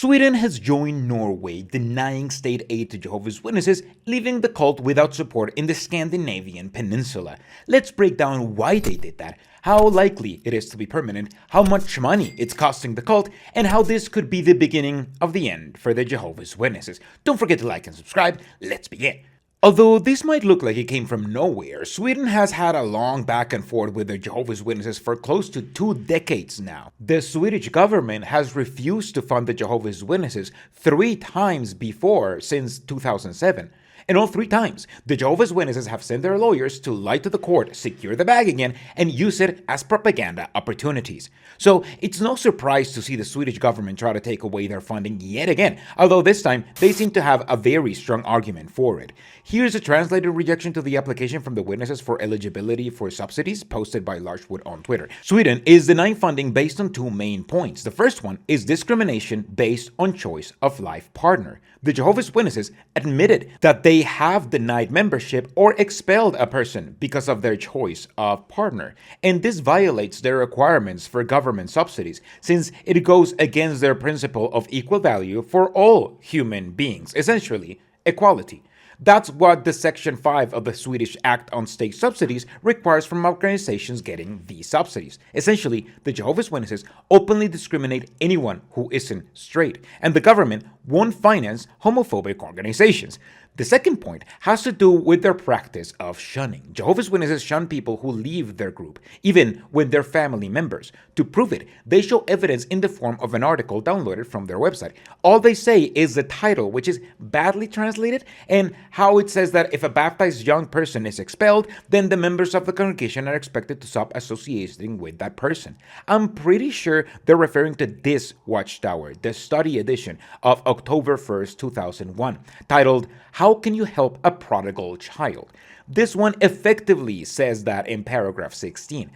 Sweden has joined Norway, denying state aid to Jehovah's Witnesses, leaving the cult without support in the Scandinavian peninsula. Let's break down why they did that, how likely it is to be permanent, how much money it's costing the cult, and how this could be the beginning of the end for the Jehovah's Witnesses. Don't forget to like and subscribe. Let's begin. Although this might look like it came from nowhere, Sweden has had a long back and forth with the Jehovah's Witnesses for close to 2 decades now. The Swedish government has refused to fund the Jehovah's Witnesses 3 times before since 2007. And all 3 times, the Jehovah's Witnesses have sent their lawyers to lie to the court, secure the bag again, and use it as propaganda opportunities. So it's no surprise to see the Swedish government try to take away their funding yet again, although this time they seem to have a very strong argument for it. Here's a translated rejection to the application from the witnesses for eligibility for subsidies posted by Larchwood on Twitter. Sweden is denying funding based on 2 main points. The first one is discrimination based on choice of life partner. The Jehovah's Witnesses admitted that they have denied membership or expelled a person because of their choice of partner, and this violates their requirements for government subsidies since it goes against their principle of equal value for all human beings, essentially equality. That's what the Section 5 of the Swedish Act on State Subsidies requires from organizations getting these subsidies. Essentially, the Jehovah's Witnesses openly discriminate anyone who isn't straight, and the government won't finance homophobic organizations. The second point has to do with their practice of shunning. Jehovah's Witnesses shun people who leave their group, even when they're family members. To prove it, they show evidence in the form of an article downloaded from their website. All they say is the title, which is badly translated, and how it says that if a baptized young person is expelled, then the members of the congregation are expected to stop associating with that person. I'm pretty sure they're referring to this Watchtower, the study edition of October 1st, 2001, titled, "How Can You Help a Prodigal Child?" This one effectively says that in paragraph 16.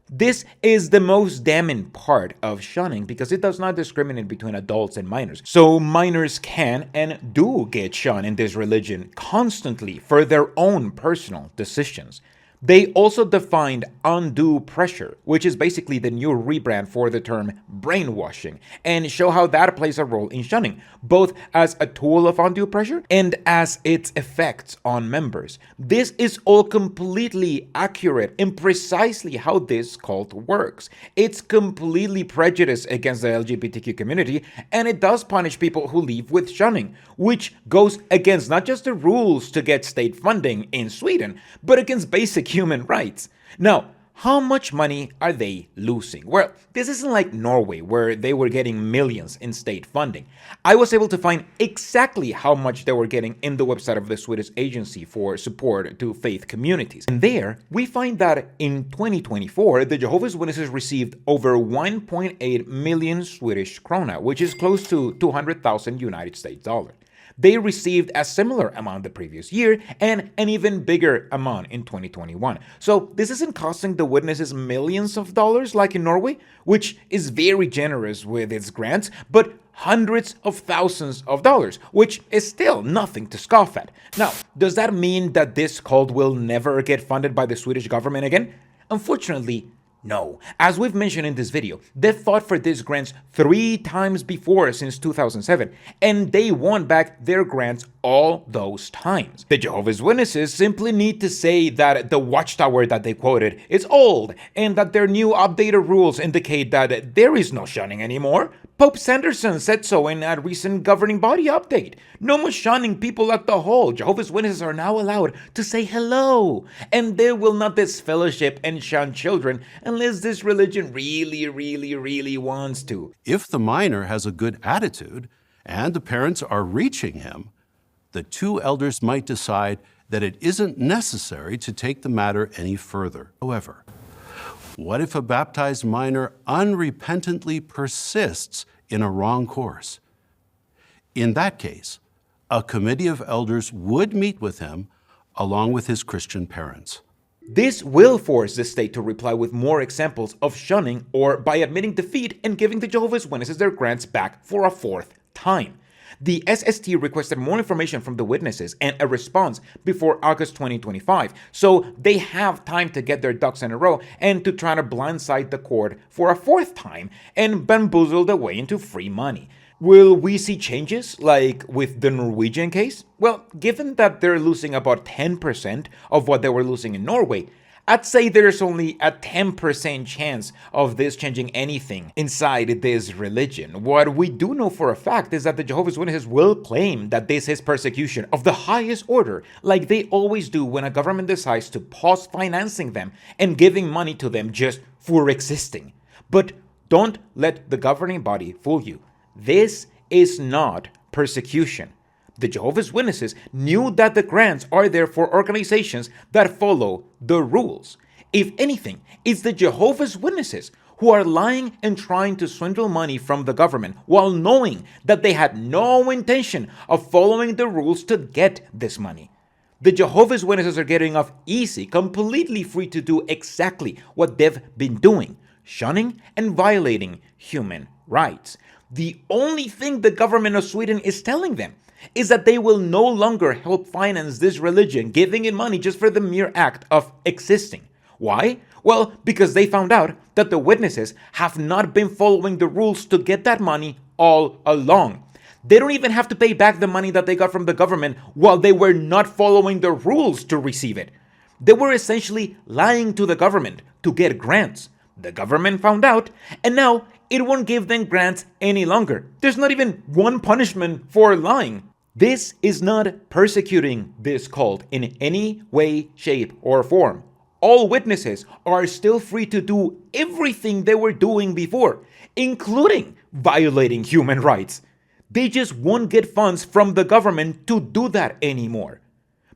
This is the most damning part of shunning because it does not discriminate between adults and minors. So minors can and do get shunned in this religion constantly for their own personal decisions. They also defined undue pressure, which is basically the new rebrand for the term brainwashing, and show how that plays a role in shunning, both as a tool of undue pressure and as its effects on members. This is all completely accurate in precisely how this cult works. It's completely prejudiced against the LGBTQ community, and it does punish people who leave with shunning, which goes against not just the rules to get state funding in Sweden, but against basic human rights. Now, how much money are they losing? Well, this isn't like Norway, where they were getting millions in state funding. I was able to find exactly how much they were getting in the website of the Swedish Agency for Support to Faith Communities. And there, we find that in 2024, the Jehovah's Witnesses received over 1.8 million Swedish krona, which is close to 200,000 United States dollars. They received a similar amount the previous year and an even bigger amount in 2021. So this isn't costing the witnesses millions of dollars like in Norway, which is very generous with its grants, but hundreds of thousands of dollars, which is still nothing to scoff at. Now, does that mean that this cult will never get funded by the Swedish government again? Unfortunately, no. As we've mentioned in this video, they've fought for these grants 3 times before since 2007, and they won back their grants all those times. The Jehovah's Witnesses simply need to say that the Watchtower that they quoted is old, and that their new updated rules indicate that there is no shunning anymore. Pope Sanderson said so in a recent governing body update. No more shunning people at the hall. Jehovah's Witnesses are now allowed to say hello, and they will not disfellowship and shun children unless this religion really wants to. If the minor has a good attitude and the parents are reaching him, the 2 elders might decide that it isn't necessary to take the matter any further. However, what if a baptized minor unrepentantly persists in a wrong course? In that case, a committee of elders would meet with him along with his Christian parents. This will force the state to reply with more examples of shunning or by admitting defeat and giving the Jehovah's Witnesses their grants back for a 4th time. The SST requested more information from the witnesses and a response before August 2025, so they have time to get their ducks in a row and to try to blindside the court for a 4th time and bamboozle their way into free money. Will we see changes like with the Norwegian case? Well, given that they're losing about 10% of what they were losing in Norway, I'd say there's only a 10% chance of this changing anything inside this religion. What we do know for a fact is that the Jehovah's Witnesses will claim that this is persecution of the highest order, like they always do when a government decides to pause financing them and giving money to them just for existing. But don't let the governing body fool you. This is not persecution. The Jehovah's Witnesses knew that the grants are there for organizations that follow the rules. If anything, it's the Jehovah's Witnesses who are lying and trying to swindle money from the government while knowing that they had no intention of following the rules to get this money. The Jehovah's Witnesses are getting off easy, completely free to do exactly what they've been doing, shunning and violating human rights. The only thing the government of Sweden is telling them is that they will no longer help finance this religion, giving it money just for the mere act of existing. Why? Well, because they found out that the witnesses have not been following the rules to get that money all along. They don't even have to pay back the money that they got from the government while they were not following the rules to receive it. They were essentially lying to the government to get grants. The government found out, and now it won't give them grants any longer. There's not even one punishment for lying. This is not persecuting this cult in any way, shape, or form. All witnesses are still free to do everything they were doing before, including violating human rights. They just won't get funds from the government to do that anymore.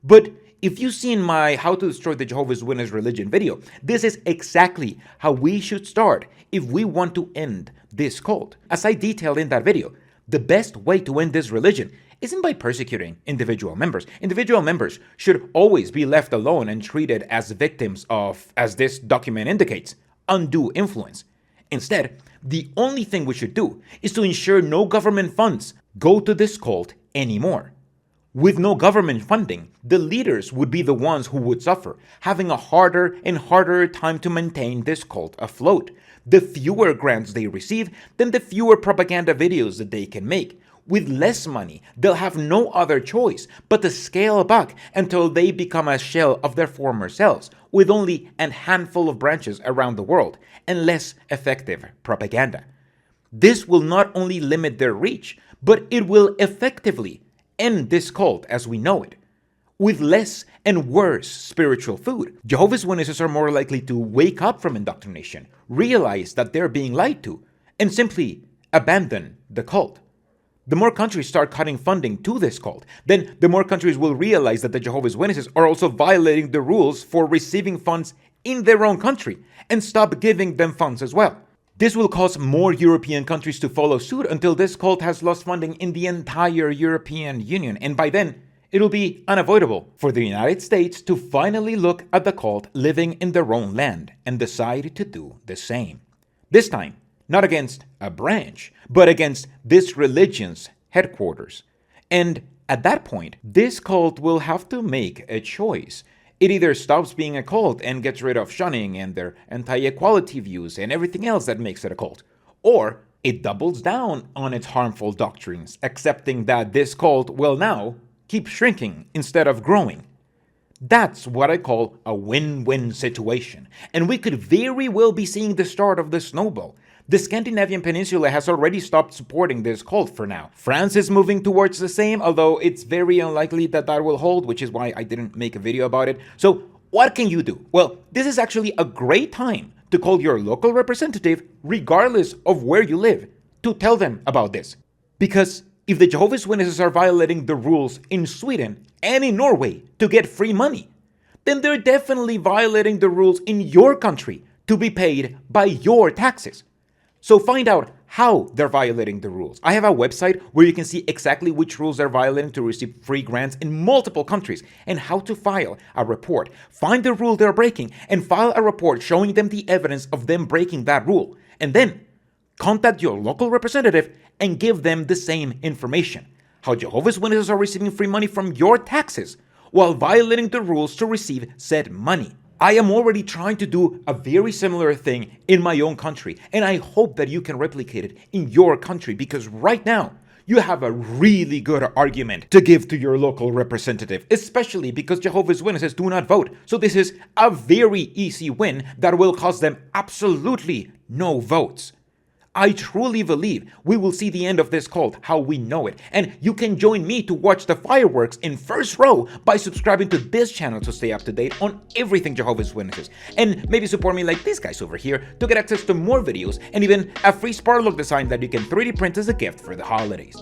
But if you've seen my How to Destroy the Jehovah's Witness Religion video, this is exactly how we should start if we want to end this cult. As I detailed in that video, the best way to end this religion isn't by persecuting individual members. Individual members should always be left alone and treated as victims of, as this document indicates, undue influence. Instead, the only thing we should do is to ensure no government funds go to this cult anymore. With no government funding, the leaders would be the ones who would suffer, having a harder and harder time to maintain this cult afloat. The fewer grants they receive, then the fewer propaganda videos that they can make. With less money, they'll have no other choice but to scale back until they become a shell of their former selves, with only a handful of branches around the world and less effective propaganda. This will not only limit their reach, but it will effectively end this cult as we know it. With less and worse spiritual food, Jehovah's Witnesses are more likely to wake up from indoctrination, realize that they're being lied to, and simply abandon the cult. The more countries start cutting funding to this cult, then the more countries will realize that the Jehovah's Witnesses are also violating the rules for receiving funds in their own country and stop giving them funds as well. This will cause more European countries to follow suit until this cult has lost funding in the entire European Union, and by then, it'll be unavoidable for the United States to finally look at the cult living in their own land and decide to do the same. This time, not against a branch, but against this religion's headquarters. And at that point, this cult will have to make a choice. It either stops being a cult and gets rid of shunning and their anti-equality views and everything else that makes it a cult, or it doubles down on its harmful doctrines, accepting that this cult will now keep shrinking instead of growing. That's what I call a win-win situation, and we could very well be seeing the start of the snowball. The Scandinavian peninsula has already stopped supporting this cult for now. France is moving towards the same, although it's very unlikely that that will hold, which is why I didn't make a video about it. So what can you do? Well, this is actually a great time to call your local representative, regardless of where you live, to tell them about this. Because if the Jehovah's Witnesses are violating the rules in Sweden and in Norway to get free money, then they're definitely violating the rules in your country to be paid by your taxes. So find out how they're violating the rules. I have a website where you can see exactly which rules they're violating to receive free grants in multiple countries and how to file a report. Find the rule they're breaking and file a report showing them the evidence of them breaking that rule. And then contact your local representative and give them the same information. How Jehovah's Witnesses are receiving free money from your taxes while violating the rules to receive said money. I am already trying to do a very similar thing in my own country, and I hope that you can replicate it in your country, because right now, you have a really good argument to give to your local representative, especially because Jehovah's Witnesses do not vote. So this is a very easy win that will cost them absolutely no votes. I truly believe we will see the end of this cult how we know it, and you can join me to watch the fireworks in first row by subscribing to this channel to stay up to date on everything Jehovah's Witnesses, and maybe support me like these guys over here to get access to more videos and even a free Sparlock design that you can 3D print as a gift for the holidays.